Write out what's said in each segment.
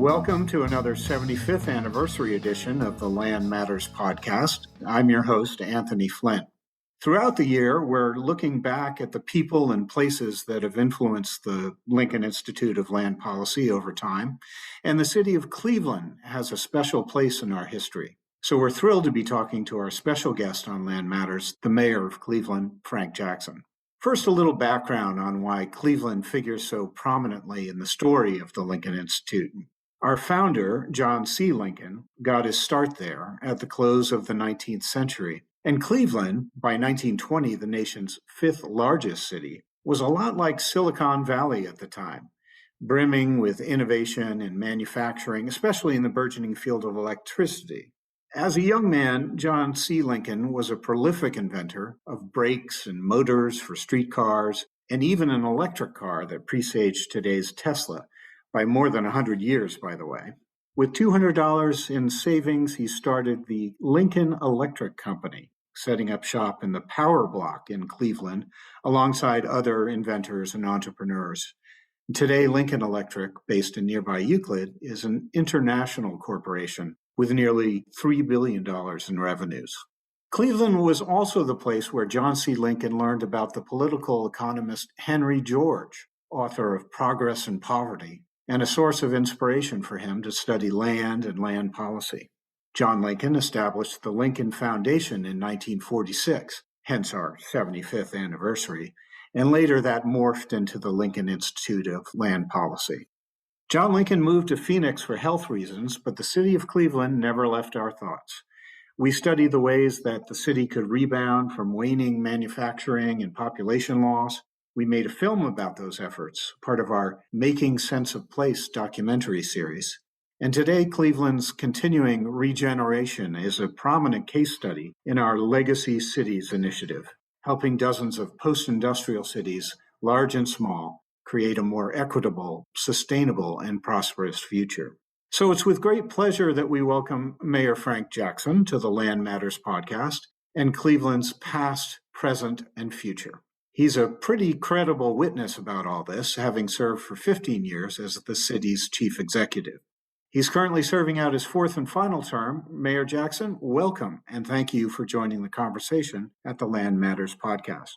Welcome to another 75th anniversary edition of the Land Matters podcast. I'm your host, Anthony Flint. Throughout the year, we're looking back at the people and places that have influenced the Lincoln Institute of Land Policy over time, and the city of Cleveland has a special place in our history. So we're thrilled to be talking to our special guest on Land Matters, the mayor of Cleveland, Frank Jackson. First, a little background on why Cleveland figures so prominently in the story of the Lincoln Institute. Our founder, John C. Lincoln, got his start there at the close of the 19th century. And Cleveland, by 1920, the nation's fifth largest city, was a lot like Silicon Valley at the time, brimming with innovation and manufacturing, especially in the burgeoning field of electricity. As a young man, John C. Lincoln was a prolific inventor of brakes and motors for streetcars, and even an electric car that presaged today's Tesla, by more than 100 years, by the way. With $200 in savings, he started the Lincoln Electric Company, setting up shop in the Power Block in Cleveland, alongside other inventors and entrepreneurs. Today, Lincoln Electric, based in nearby Euclid, is an international corporation with nearly $3 billion in revenues. Cleveland was also the place where John C. Lincoln learned about the political economist Henry George, author of Progress and Poverty, and a source of inspiration for him to study land and land policy. John Lincoln established the Lincoln Foundation in 1946, hence our 75th anniversary, and later that morphed into the Lincoln Institute of Land Policy. John Lincoln moved to Phoenix for health reasons, but the city of Cleveland never left our thoughts. We studied the ways that the city could rebound from waning manufacturing and population loss. We made a film about those efforts, part of our Making Sense of Place documentary series. And today, Cleveland's continuing regeneration is a prominent case study in our Legacy Cities initiative, helping dozens of post-industrial cities, large and small, create a more equitable, sustainable, and prosperous future. So it's with great pleasure that we welcome Mayor Frank Jackson to the Land Matters podcast and Cleveland's past, present, and future. He's a pretty credible witness about all this, having served for 15 years as the city's chief executive. He's currently serving out his fourth and final term. Mayor Jackson, welcome, and thank you for joining the conversation at the Land Matters podcast.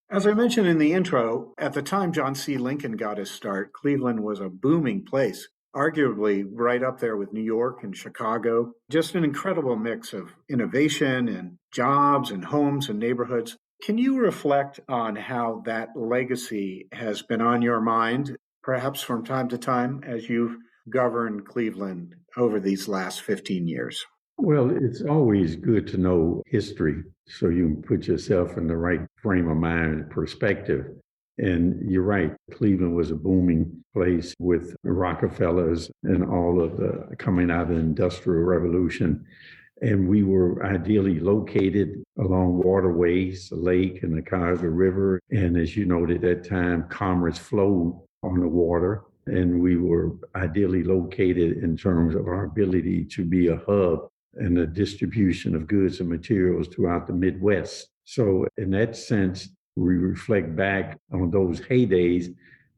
As I mentioned in the intro, at the time John C. Lincoln got his start, Cleveland was a booming place, arguably right up there with New York and Chicago. Just an incredible mix of innovation and jobs and homes and neighborhoods. Can you reflect on how that legacy has been on your mind, perhaps from time to time, as you've governed Cleveland over these last 15 years? Well, it's always good to know history so you can put yourself in the right frame of mind and perspective. And you're right, Cleveland was a booming place with the Rockefellers and all of the coming out of the Industrial Revolution. And we were ideally located along waterways, the lake and the Cuyahoga River. And as you know, at that time, commerce flowed on the water. And we were ideally located in terms of our ability to be a hub in the distribution of goods and materials throughout the Midwest. So in that sense, we reflect back on those heydays,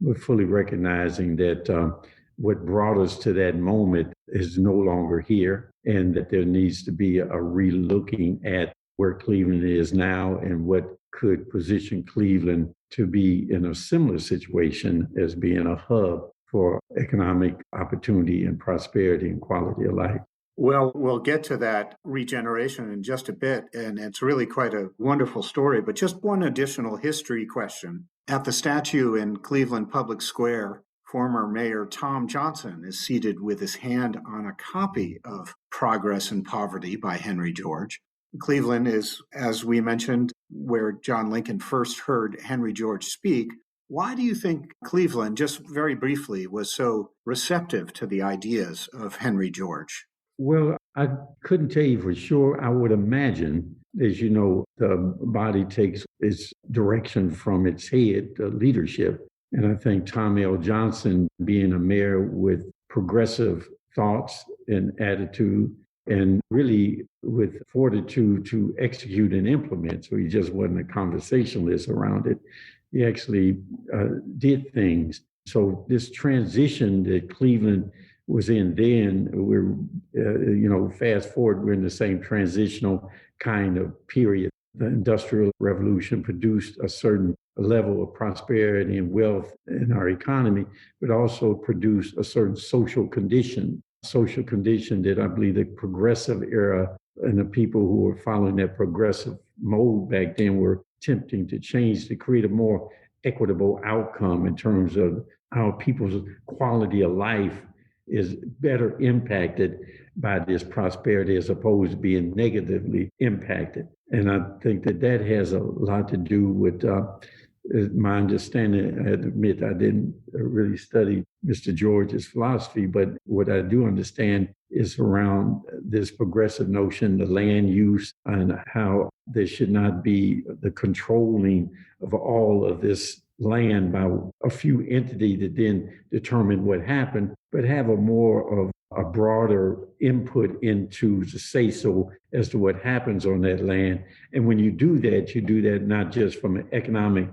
but fully recognizing that what brought us to that moment is no longer here, and that there needs to be a re-looking at where Cleveland is now and what could position Cleveland to be in a similar situation as being a hub for economic opportunity and prosperity and quality of life. Well, we'll get to that regeneration in just a bit, and it's really quite a wonderful story. But just one additional history question. At the statue in Cleveland Public Square, former Mayor Tom Johnson is seated with his hand on a copy of Progress and Poverty by Henry George. Cleveland is, as we mentioned, where John Lincoln first heard Henry George speak. Why do you think Cleveland, just very briefly, was so receptive to the ideas of Henry George? Well, I couldn't tell you for sure. I would imagine, as you know, the body takes its direction from its head, the leadership. And I think Tom L. Johnson, being a mayor with progressive thoughts and attitude, and really with fortitude to execute and implement. So he just wasn't a conversationalist around it. He actually did things. So this transition that Cleveland was in then. Fast forward, we're in the same transitional kind of period. The Industrial Revolution produced a certain level of prosperity and wealth in our economy, but also produced a certain social condition that I believe the progressive era and the people who were following that progressive mode back then were attempting to change to create a more equitable outcome in terms of how people's quality of life is better impacted by this prosperity as opposed to being negatively impacted. And I think that has a lot to do with my understanding. I admit I didn't really study Mr. George's philosophy, but what I do understand is around this progressive notion, the land use, and how there should not be the controlling of all of this land by a few entities that then determine what happened, but have a more of a broader input into the say so as to what happens on that land. And when you do that not just from an economic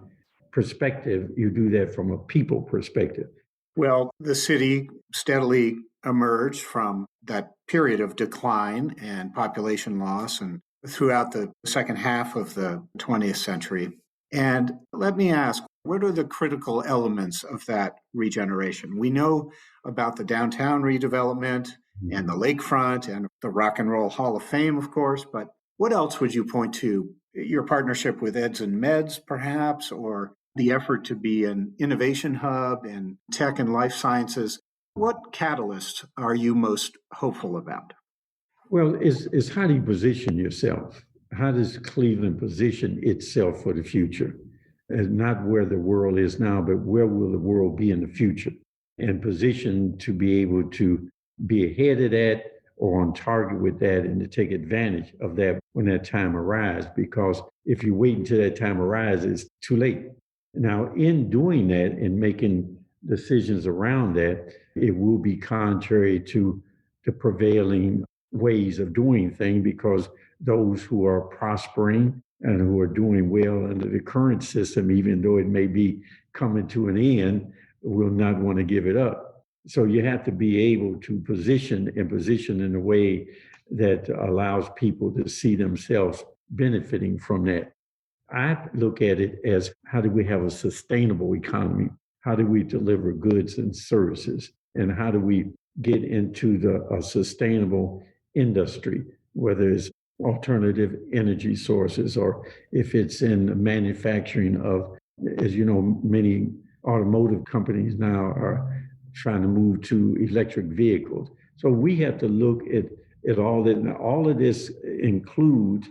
perspective, you do that from a people perspective. Well, the city steadily emerged from that period of decline and population loss and throughout the second half of the 20th century. And let me ask, what are the critical elements of that regeneration? We know about the downtown redevelopment and the lakefront and the Rock and Roll Hall of Fame, of course, but what else would you point to? Your partnership with Eds and Meds, perhaps, or the effort to be an innovation hub in tech and life sciences. What catalysts are you most hopeful about? Well, it's how do you position yourself? How does Cleveland position itself for the future? And not where the world is now, but where will the world be in the future? And position to be able to be ahead of that or on target with that and to take advantage of that when that time arrives. Because if you wait until that time arises, it's too late. Now, in doing that and making decisions around that, it will be contrary to the prevailing ways of doing things because those who are prospering and who are doing well under the current system, even though it may be coming to an end, will not want to give it up. So you have to be able to position in a way that allows people to see themselves benefiting from that. I look at it as how do we have a sustainable economy? How do we deliver goods and services? And how do we get into a sustainable industry, whether it's alternative energy sources or if it's in manufacturing of, as you know, many automotive companies now are trying to move to electric vehicles. So we have to look at all that. Now, all of this includes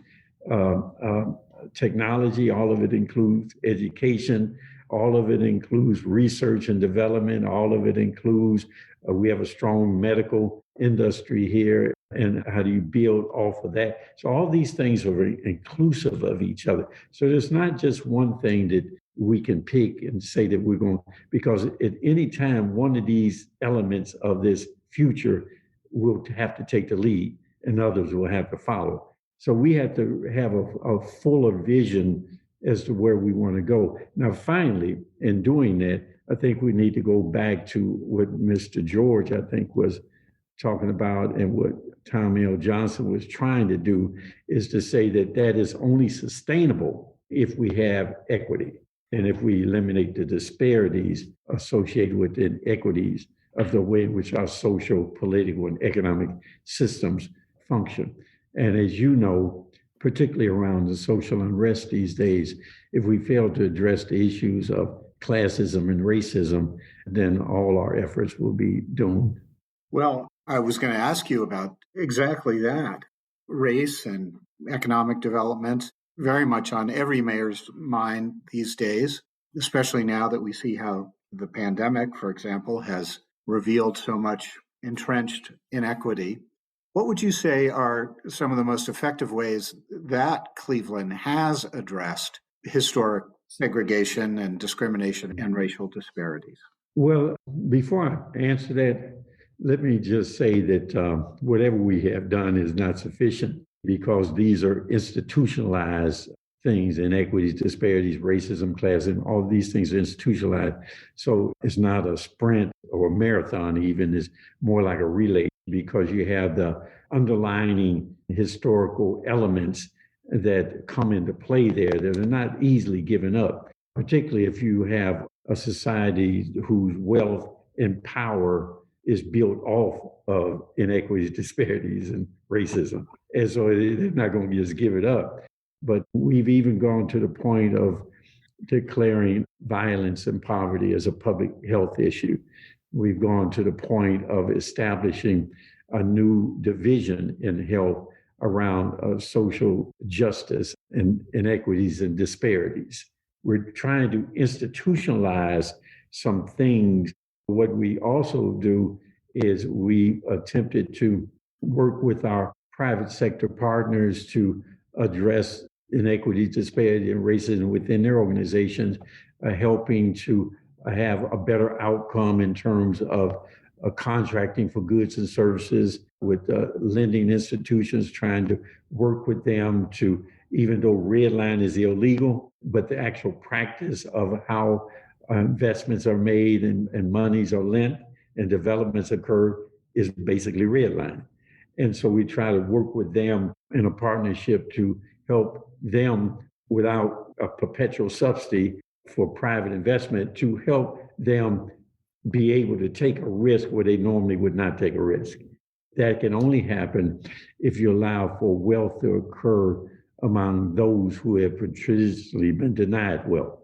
technology, all of it includes education, all of it includes research and development, all of it includes, we have a strong medical industry here, and how do you build off of that? So all these things are very inclusive of each other. So there's not just one thing that we can pick and say that we're going, because at any time, one of these elements of this future will have to take the lead and others will have to follow. So we have to have a fuller vision as to where we want to go. Now, finally, in doing that, I think we need to go back to what Mr. George, I think, was talking about and what Tom L. Johnson was trying to do is to say that that is only sustainable if we have equity and if we eliminate the disparities associated with the inequities of the way in which our social, political, and economic systems function. And as you know, particularly around the social unrest these days, if we fail to address the issues of classism and racism, then all our efforts will be doomed. Well, I was going to ask you about exactly that. Race and economic development, very much on every mayor's mind these days, especially now that we see how the pandemic, for example, has revealed so much entrenched inequity. What would you say are some of the most effective ways that Cleveland has addressed historic segregation and discrimination and racial disparities? Well, before I answer that, let me just say that whatever we have done is not sufficient because these are institutionalized things: inequities, disparities, racism, classism. All of these things are institutionalized. So it's not a sprint or a marathon even, it's more like a relay, because you have the underlining historical elements that come into play there that are not easily given up, particularly if you have a society whose wealth and power is built off of inequities, disparities, and racism. And so they're not going to just give it up. But we've even gone to the point of declaring violence and poverty as a public health issue. We've gone to the point of establishing a new division in health around social justice and inequities and disparities. We're trying to institutionalize some things. What we also do is we attempted to work with our private sector partners to address inequity, disparity, and racism within their organizations, helping to have a better outcome in terms of contracting for goods and services with lending institutions, trying to work with them to, even though redline is illegal, but the actual practice of how investments are made and monies are lent and developments occur is basically redline. And so we try to work with them in a partnership to help them without a perpetual subsidy for private investment, to help them be able to take a risk where they normally would not take a risk. That can only happen if you allow for wealth to occur among those who have traditionally been denied wealth.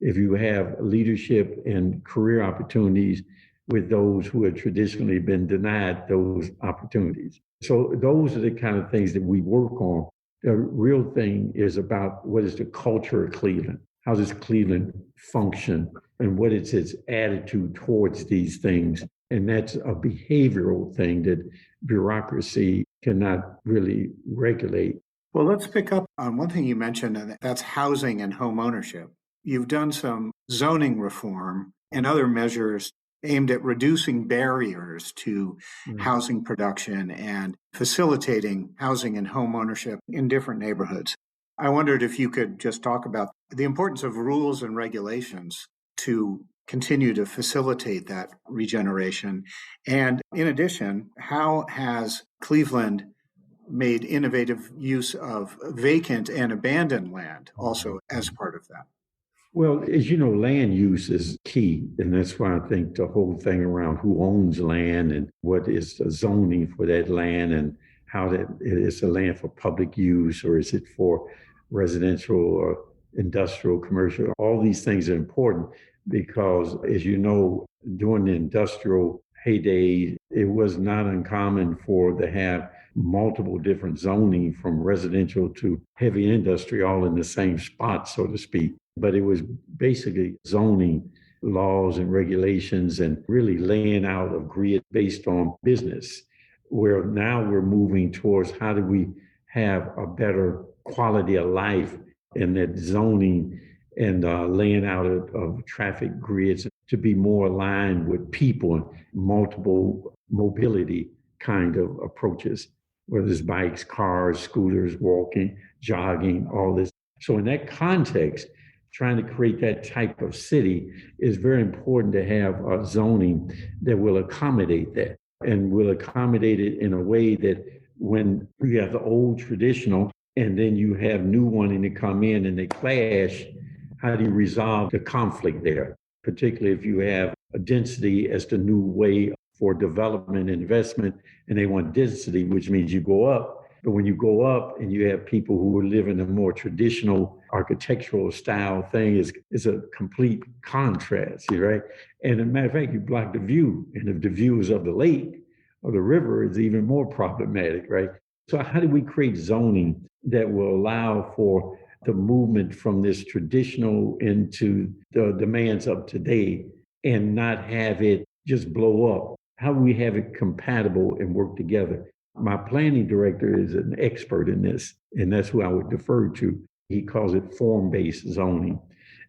If you have leadership and career opportunities with those who have traditionally been denied those opportunities. So those are the kind of things that we work on. The real thing is about what is the culture of Cleveland? How does Cleveland function? And what is its attitude towards these things? And that's a behavioral thing that bureaucracy cannot really regulate. Well, let's pick up on one thing you mentioned, and that's housing and home ownership. You've done some zoning reform and other measures aimed at reducing barriers to housing production and facilitating housing and home ownership in different neighborhoods. I wondered if you could just talk about the importance of rules and regulations to continue to facilitate that regeneration. And in addition, how has Cleveland made innovative use of vacant and abandoned land also as part of that? Well, as you know, land use is key. And that's why I think the whole thing around who owns land and what is the zoning for that land and how that is the land for public use or is it for residential or industrial, commercial, all these things are important because, as you know, during the industrial heyday, it was not uncommon to have multiple different zoning from residential to heavy industry all in the same spot, so to speak. But it was basically zoning laws and regulations and really laying out a grid based on business, where now we're moving towards how do we have a better quality of life in that zoning and laying out of traffic grids to be more aligned with people and multiple mobility kind of approaches, whether it's bikes, cars, scooters, walking, jogging, all this. So in that context, trying to create that type of city is very important to have a zoning that will accommodate that and will accommodate it in a way that when you have the old traditional and then you have new one and they come in and they clash, how do you resolve the conflict there? Particularly if you have a density as the new way for development and investment, and they want density, which means you go up. But when you go up and you have people who live in a more traditional architectural style thing, is a complete contrast, right? And as a matter of fact, you block the view. And if the view is of the lake or the river, it's even more problematic, right? So how do we create zoning that will allow for the movement from this traditional into the demands of today and not have it just blow up? How do we have it compatible and work together? My planning director is an expert in this, and that's who I would defer to. He calls it form-based zoning,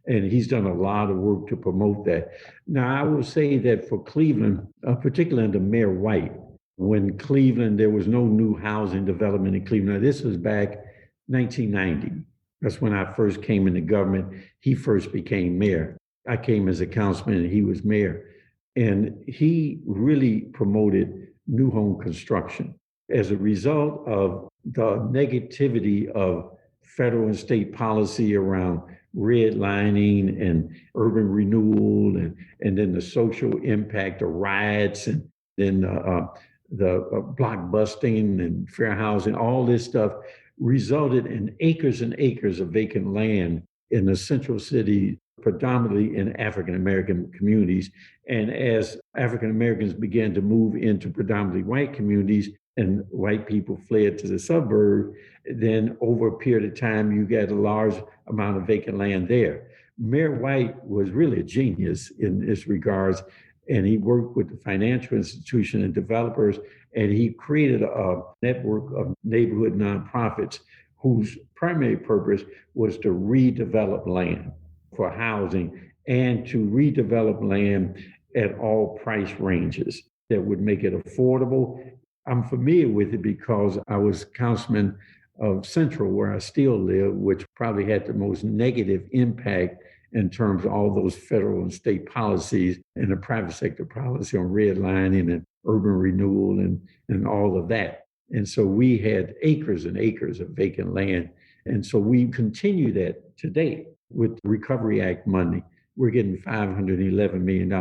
and he's done a lot of work to promote that. Now, I will say that for Cleveland, particularly under Mayor White, when Cleveland, there was no new housing development in Cleveland. Now, this was back 1990. That's when I first came into government. He first became mayor. I came as a councilman and he was mayor. And he really promoted new home construction. As a result of the negativity of federal and state policy around redlining and urban renewal, and then the social impact of riots, and then the block busting and fair housing, all this stuff resulted in acres and acres of vacant land in the central city, predominantly in African American communities. And as African Americans began to move into predominantly white communities and white people fled to the suburb, then over a period of time, you get a large amount of vacant land there. Mayor White was really a genius in this regards, and he worked with the financial institution and developers, and he created a network of neighborhood nonprofits whose primary purpose was to redevelop land for housing and to redevelop land at all price ranges that would make it affordable. I'm familiar with it because I was councilman of Central, where I still live, which probably had the most negative impact in terms of all those federal and state policies and the private sector policy on redlining and urban renewal and all of that. And so we had acres and acres of vacant land. And so we continue that today with the Recovery Act money. We're getting $511 million.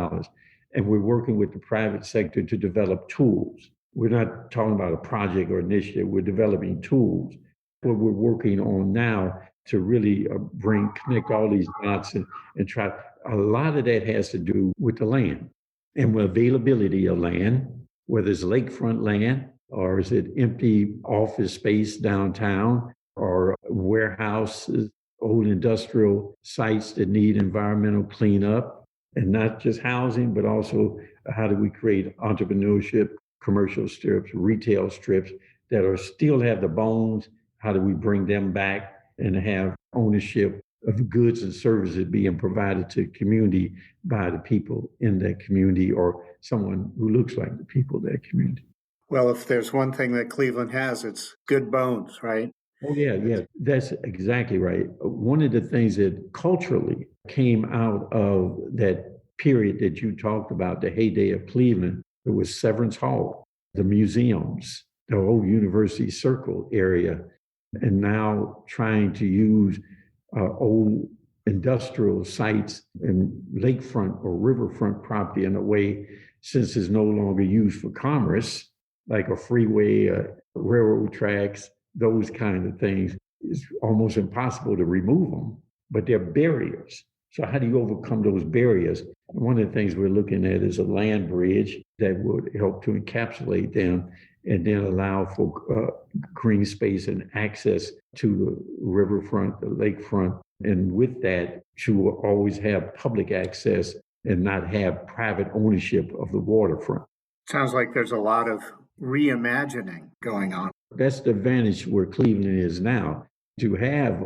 And we're working with the private sector to develop tools. We're not talking about a project or initiative. We're developing tools. What we're working on now to really connect all these dots and try. A lot of that has to do with the land and with availability of land, whether it's lakefront land or is it empty office space downtown or warehouses, old industrial sites that need environmental cleanup, and not just housing, but also how do we create entrepreneurship, commercial strips, retail strips that are still have the bones. How do we bring them back and have ownership of goods and services being provided to the community by the people in that community or someone who looks like the people of that community? Well, if there's one thing that Cleveland has, it's good bones, right? Oh, yeah, that's exactly right. One of the things that culturally came out of that period that you talked about, the heyday of Cleveland, it was Severance Hall, the museums, the old University Circle area, and now trying to use old industrial sites and lakefront or riverfront property in a way, since it's no longer used for commerce, like a freeway, railroad tracks, those kind of things. It's almost impossible to remove them, but they're barriers. So how do you overcome those barriers? One of the things we're looking at is a land bridge that would help to encapsulate them and then allow for green space and access to the riverfront, the lakefront. And with that, you will always have public access and not have private ownership of the waterfront. Sounds like there's a lot of reimagining going on. That's the advantage where Cleveland is now, to have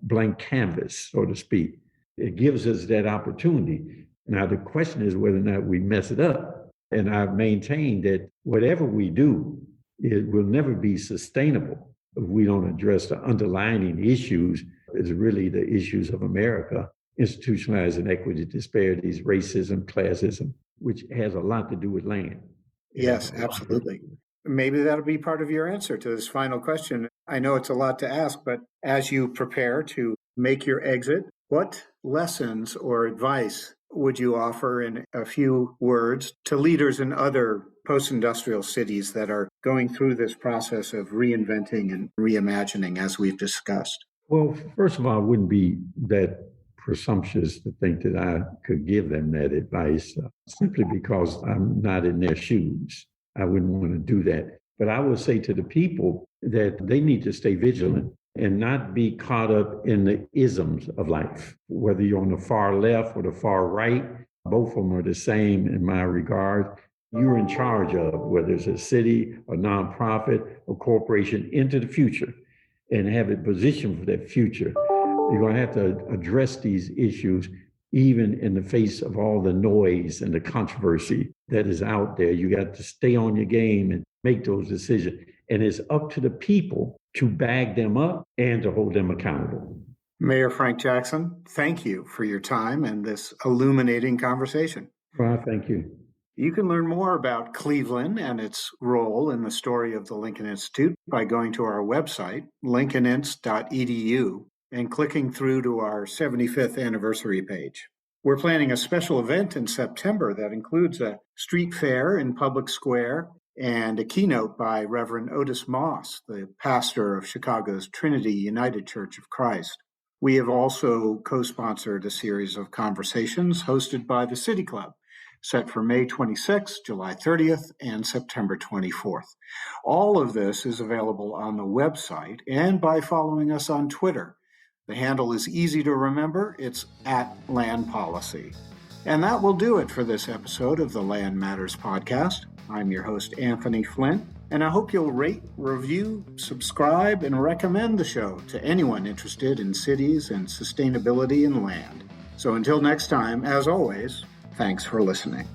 blank canvas, so to speak. It gives us that opportunity. Now, the question is whether or not we mess it up. And I've maintained that whatever we do, it will never be sustainable if we don't address the underlying issues. It's really the issues of America, institutionalized inequity, disparities, racism, classism, which has a lot to do with land. Yes, absolutely. Maybe that'll be part of your answer to this final question. I know it's a lot to ask, but as you prepare to make your exit, what lessons or advice would you offer in a few words to leaders in other post-industrial cities that are going through this process of reinventing and reimagining, as we've discussed? Well, first of all, I wouldn't be that presumptuous to think that I could give them that advice simply because I'm not in their shoes. I wouldn't want to do that. But I would say to the people that they need to stay vigilant and not be caught up in the isms of life, whether you're on the far left or the far right. Both of them are the same in my regard. You're in charge of, whether it's a city, a nonprofit, a corporation, into the future and have it positioned for that future. You're going to have to address these issues even in the face of all the noise and the controversy that is out there. You got to stay on your game and make those decisions. And it's up to the people to bag them up and to hold them accountable. Mayor Frank Jackson, thank you for your time and this illuminating conversation. Well, thank you. You can learn more about Cleveland and its role in the story of the Lincoln Institute by going to our website, lincolninst.edu, and clicking through to our 75th anniversary page. We're planning a special event in September that includes a street fair in Public Square and a keynote by Reverend Otis Moss, the pastor of Chicago's Trinity United Church of Christ. We have also co-sponsored a series of conversations hosted by the City Club, set for May 26th, July 30th, and September 24th. All of this is available on the website and by following us on Twitter. The handle is easy to remember. It's @LandPolicy. And that will do it for this episode of the Land Matters podcast. I'm your host, Anthony Flint, and I hope you'll rate, review, subscribe, and recommend the show to anyone interested in cities and sustainability and land. So until next time, as always, thanks for listening.